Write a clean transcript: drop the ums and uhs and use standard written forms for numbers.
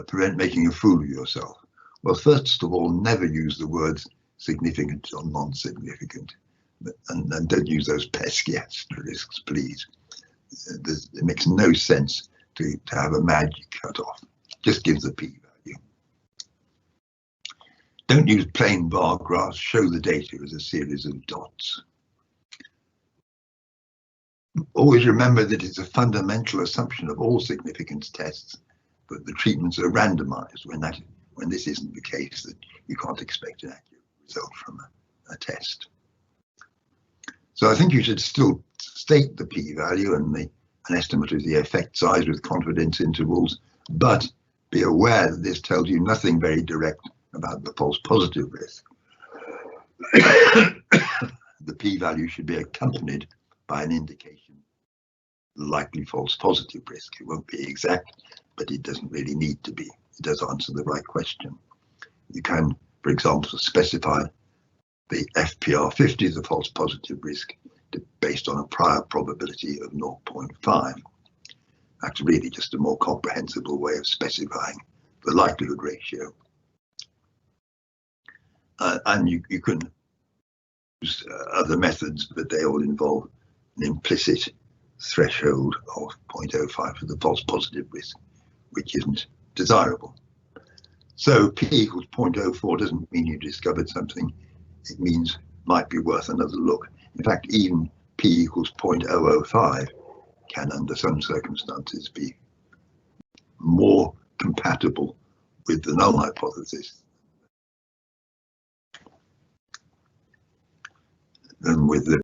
prevent making a fool of yourself? Well, first of all, never use the words significant or non-significant, and don't use those pesky asterisks, please. It makes no sense to have a magic cutoff. Just give the p-value. Don't use plain bar graphs. Show the data as a series of dots. Always remember that it's a fundamental assumption of all significance tests that the treatments are randomized. When this isn't the case, that you can't expect an accurate result from a test. So I think you should still state the p-value and an estimate of the effect size with confidence intervals, but be aware that this tells you nothing very direct about the false positive risk. The p-value should be accompanied by an indication of the likely false positive risk. It won't be exact, but it doesn't really need to be. It does answer the right question. You can, for example, specify the FPR50, the false positive risk, based on a prior probability of 0.5. That's really just a more comprehensible way of specifying the likelihood ratio. And you can use other methods, but they all involve an implicit threshold of 0.05 for the false positive risk, which isn't desirable. So p equals 0.04 doesn't mean you discovered something. It means might be worth another look. In fact, even p equals 0.005 can, under some circumstances, be more compatible with the null hypothesis than with the